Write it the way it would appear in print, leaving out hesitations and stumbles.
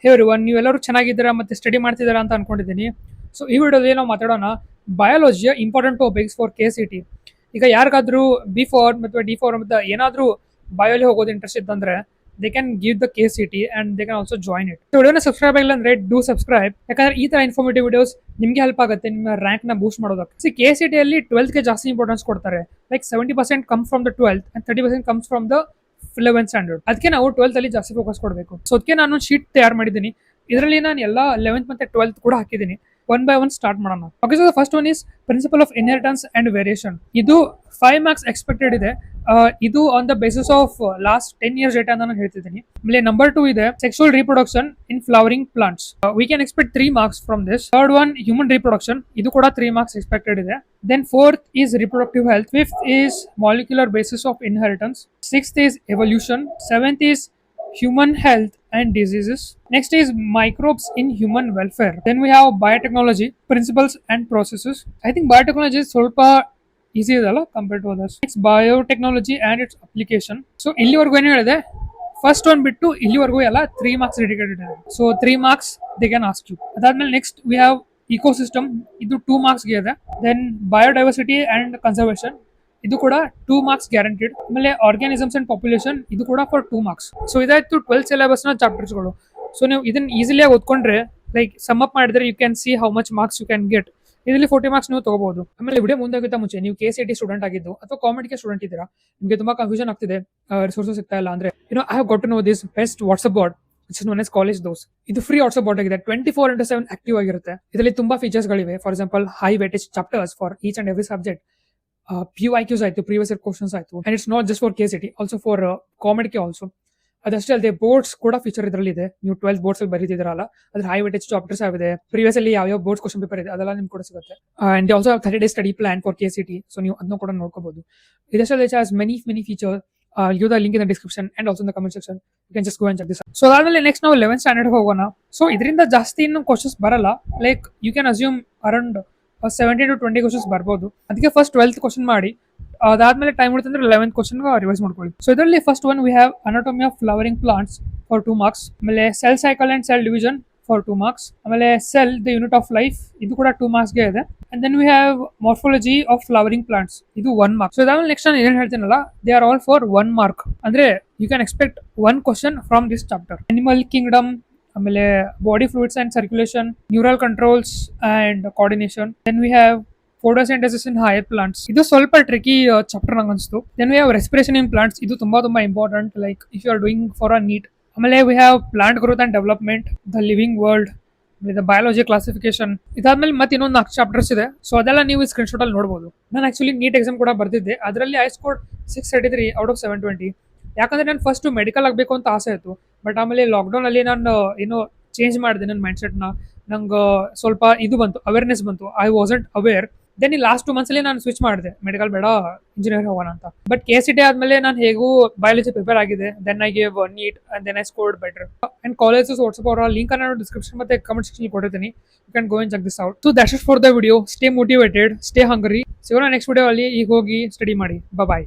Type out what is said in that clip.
ಹೇ everyone, ನೀವೆಲ್ಲರೂ ಚೆನ್ನಾಗಿದ್ದೀರಾ ಮತ್ತೆ ಸ್ಟಡಿ ಮಾಡ್ತಿದ್ದೀರಾ ಅಂತ ಅನ್ಕೊಂಡಿದ್ದೀನಿ. ಸೊ ಈ ವಿಡಿಯೋದಲ್ಲಿ ನಾವು ಮಾತಾಡೋಣ ಬಯಾಲಜಿಯ ಇಂಪಾರ್ಟೆಂಟ್ ಟಾಪಿಕ್ಸ್ ಫಾರ್ KCT. ಈಗ ಯಾರಿಗಾದ್ರೂ B.Pharm ಅಥವಾ D.Pharm ಅಂತ ಏನಾದ್ರೂ ಬಯೋಲಿ ಹೋಗೋದು ಇಂಟ್ರೆಸ್ಟ್ ಇತ್ತಂದ್ರೆ they can give the KCT and they can also join it. ವಿಡಿಯೋನ ಸಬ್ಸ್ಕ್ರೈಬ್ ಆಗಿಲ್ಲ ಅಂದ್ರೆ ಡೂ ಸಬ್ಸ್ಕ್ರೈಬ್, ಯಾಕಂದ್ರೆ ಈ ತರ ಇನ್ಫಾರ್ಮೇಟಿವ್ ವಿಡಿಯೋಸ್ ನಿಮಗೆ ಹೆಲ್ಪ್ ಆಗುತ್ತೆ ನಿಮ್ಮ ರ್ಯಾಂಕ್ ನ ಬೂಸ್ಟ್ ಮಾಡೋದಕ್ಕೆ. KCT ಅಲ್ಲಿ 12th ಗೆ ಜಾಸ್ತಿ ಇಂಪಾರ್ಟೆನ್ಸ್ ಕೊಡ್ತಾರೆ. Like 70% comes from the 12th and 30% comes from the 11th standard. ಅದಕ್ಕೆ ನಾವು 12th ಅಲ್ಲಿ ಜಾಸ್ತಿ ಫೋಕಸ್ ಕೊಡಬೇಕು. ಸೊ ಅದಕ್ಕೆ ನಾನು ಶೀಟ್ ತಯಾರು ಮಾಡಿದ್ದೀನಿ. ಇದರಲ್ಲಿ ನಾನು ಎಲ್ಲ 11th ಮತ್ತೆ 12th ಕೂಡ ಹಾಕಿದ್ದೀನಿ. ಒನ್ ಬೈ ಒನ್ ಸ್ಟಾರ್ಟ್ ಮಾಡೋಣ. Okay, so first one is principle of inheritance and variation. ಇದು 5 ಮಾರ್ಕ್ಸ್ ಎಕ್ಸ್ಪೆಕ್ಟೆಡ್ ಇದೆ. ಇದು on the basis of last 10 years data ನಾನು ಹೇಳ್ತಿದ್ದೀನಿ. ಆಮೇಲೆ ನಂಬರ್ 2 ಇದೆ sexual reproduction in flowering plants. We can expect 3 marks from this. Third one human reproduction, ಇದು ಕೂಡ 3 marks expected ಇದೆ. Then fourth is reproductive health. Fifth is molecular basis of inheritance. Sixth is evolution. Seventh is human health and diseases. Next is microbes in human welfare. Then we have biotechnology, principles and processes. I think biotechnology is ಸ್ವಲ್ಪ easy ಇದಲ್ಲ compared to others. It's biotechnology and its application. So ಇಲ್ಲಿವರೆಗೂ ಏನು ಹೇಳಿದೆ, first one ಬಿಟ್ಟು ಇಲ್ಲಿವರೆಗೂ ಎಲ್ಲ 3 marks dedicated ಇದೆ. So 3 marks they can ask you. ಅದಾದ್ಮೇಲೆ ನೆಕ್ಸ್ಟ್ ವಿ ಹ್ಯಾವ್ ಇಕೋಸಿಸ್ಟಮ್, ಇದು 2 ಮಾರ್ಕ್ಸ್ಗೆ ಇದೆ. ದೆನ್ ಬಯೋಡೈವರ್ಸಿಟಿ ಅಂಡ್ ಕನ್ಸರ್ವೇಷನ್, ಇದು ಕೂಡ 2 ಮಾರ್ಕ್ಸ್ ಗ್ಯಾರಂಟಿಡ್. ಆಮೇಲೆ ಆರ್ಗ್ಯಾನಿಸಮ್ಸ್ ಅಂಡ್ ಪಾಪ್ಯುಲೇಷನ್, ಇದು ಕೂಡ ಫಾರ್ 2 ಮಾರ್ಕ್ಸ್. ಸೊ ಇದಾಯ್ತು 12th ಸಿಲೆಬಸ್ ನ ಚಾಪ್ಟರ್ಸ್ಗಳು. ಸೊ ನೀವು ಇದನ್ನ ಈಸಿಲಿಯಾಗಿ ಓದ್ಕೊಂಡ್ರೆ ಲೈಕ್ ಸಮ್ ಅಪ್ ಮಾಡಿದ್ರೆ you can see how much marks you can get. ಇದರಲ್ಲಿ 40 ಮಾರ್ಕ್ಸ್ ನೀವು ತಗೋಬಹುದು. ಆಮೇಲೆ ವಿಡಿಯೋ ಮುಂದಾಗಿಂತ ಮುಂಚೆ ನೀವು KCT ಸ್ಟೂಡೆಂಟ್ ಆಗಿದ್ದು ಅಥವಾ ಕಾಮೆಡಿಗೆ ಸ್ಟೂಡೆಂಟ್ ಇದ್ದೀರಾ, ನಿಮಗೆ ತುಂಬಾ ಕನ್ಫ್ಯೂಷನ್ ಆಗ್ತಿದೆ, ರಿಸೋರ್ಸಸ್ ಸಿಗ್ತಾ ಇಲ್ಲ ಅಂದ್ರೆ, I have got to know this best WhatsApp bot which is known as College Dose. ಇದು ಫ್ರೀ ವಾಟ್ಸ್ಆಪ್ ಬಾಟ್ ಆಗಿದೆ. 24/7 ಆಕ್ಟಿವ್ ಆಗಿರುತ್ತೆ. ಇದರಲ್ಲಿ ತುಂಬಾ ಫೀಚರ್ಸ್ ಗಳಿವೆ. For example high weightage chapters for each and every subject. PYQs ಆಯ್ತು, previous year questions ಆಯ್ತು. And it's not just for KCT, also for ಕಾಮೆಡಿಗೆ also. ಅದಷ್ಟೇ ಅಲ್ಲದೆ ಬೋರ್ಡ್ಸ್ ಕೂಡ ಫೀಚರ್ ಇದರಲ್ಲಿ ಇದೆ. ನೀವು 12th ಬೋರ್ಡ್ಸ್ ಅಲ್ಲಿ ಬರೀತಿದ್ರಲ್ಲ, ಅದ್ರ ಹೈ ವೇಟೇಜ್ ಚಾಪ್ಟರ್ಸ್ ಆಗಿದೆ. ಪ್ರೀವಿಯಸ್ ಅಲ್ಲಿ ಯಾವ ಬೋರ್ಡ್ಸ್ ಕ್ವಶನ್ ಪೇಪರ್ ಇದೆ ಅದೆಲ್ಲ ನಿಮ್ಗೆ ಕೂಡ ಸಿಗುತ್ತೆ. And also 30 days study plan for KCT. So ನೀವು ಅದನ್ನು ಕೂಡ ನೋಡ್ಕೋಬಹುದು. ಇದಷ್ಟೇ has many feature. Give the link in the description and also in the comment section. You can just go and check this. So ಅದಾದ್ಮೇಲೆ next ನಾವು 11th standard ಹೋಗೋಣ. So ಇದರಿಂದ ಜಾಸ್ತಿ ಇನ್ನು ಕ್ವಶನ್ಸ್ ಬರಲ್ಲ. Like you can assume around 17 to 20 questions ಬರ್ಬೋದು. ಅದಕ್ಕೆ first 12th question ಮಾಡಿ, ಅದಾದ್ಮೇಲೆ ಟೈಮ್ ಉಳಿತಂದ್ರೆ 11th ಕ್ವಶನ್ ರಿವೈಸ್ ಮಾಡ್ಕೊಳ್ಳಿ. ಸೊ ಇದರಲ್ಲಿ first one we have anatomy of flowering plants for 2 marks. ಆಮೇಲೆ cell cycle and cell division for 2 marks. ಆಮೇಲೆ cell the unit of life, ಇದು ಕೂಡ 2 ಮಾರ್ಕ್ಸ್ಗೆ ಇದೆ. And then we have morphology of flowering plants, ಇದು 1 mark. So ಇದಾದ್ಮೇಲೆ next ನಾನು ಏನ್ ಹೇಳ್ತೀನಲ್ಲ, they are all for 1 mark. ಅಂದ್ರೆ you can expect 1 question from this chapter. Animal kingdom, ಆಮೇಲೆ body fluids and circulation, neural controls and coordination. Then we have photosynthesis in higher plants. ಇದು ಸ್ವಲ್ಪ tricky chapter ನಂಗೆ ಅನಿಸ್ತು. Then we have respiration in plants, ಇದು ತುಂಬಾ important like if you are doing for a NEET. ಆಮೇಲೆ we have plant growth and development, the living world, biology classification. ಇದಾದ್ಮೇಲೆ ಮತ್ತೆ ಇನ್ನೊಂದು 4 ಚಾಪ್ಟರ್ಸ್ ಇದೆ. ಸೊ ಅದೆಲ್ಲ ನೀವು ಸ್ಕ್ರೀನ್ ಶಾಟ್ ಅಲ್ಲಿ ನೋಡಬಹುದು. ನಾನು ಆಕ್ಚುಲಿ ನೀಟ್ ಎಕ್ಸಾಮ್ ಕೂಡ ಬರ್ತಿದ್ದೆ. ಅದರಲ್ಲಿ ಐ ಸ್ಕೋರ್ಡ್ 633 ಔಟ್ ಆಫ್ 720. ಯಾಕಂದ್ರೆ ನಾನು ಫಸ್ಟ್ ಮೆಡಿಕಲ್ ಆಗಬೇಕು ಅಂತ ಆಸೆ ಇತ್ತು. ಬಟ್ ಆಮೇಲೆ ಲಾಕ್ಡೌನ್ ಅಲ್ಲಿ ನಾನು ಏನೋ ಚೇಂಜ್ ಮಾಡಿದೆ ನನ್ನ ಮೈಂಡ್ ಸೆಟ್ ನ. ನಂಗೆ ಸ್ವಲ್ಪ ಇದು ಬಂತು, ಅವೇರ್ನೆಸ್ ಬಂತು. I wasn't aware. ದೆನ್ ಈ ಲಾಸ್ಟ್ 2 months ಅಲ್ಲಿ ನಾನು ಸ್ವಿಚ್ ಮಾಡಿದೆ, ಮೆಡಿಕಲ್ ಬೇಡ ಇಂಜಿನಿಯರ್ ಹೋಗೋಣ ಅಂತ. ಬಟ್ KCT ಆದ್ಮೇಲೆ ನಾನು ಹೇಗೂ ಬಯಾಲಜಿ ಪ್ರಿಪೇರ್ ಆಗಿದೆ. Then I gave NEET and then I scored better. And colleges WhatsApp ಅವರ ಲಿಂಕ್ ಅನ್ನು ಡಿಸ್ಕ್ರಿಪ್ಷನ್ ಮತ್ತೆ ಕಮೆಂಟ್ ಸೆಕ್ಷನ್ ಕೊಟ್ಟಿರ್ತೀನಿ. You can go and check this out. So that's it for the video. Stay motivated, stay hungry. ಸಿಗೋಣ next video ಅಲ್ಲಿ. ಈಗ ಹೋಗಿ study ಮಾಡಿ. ಬಾಯ್.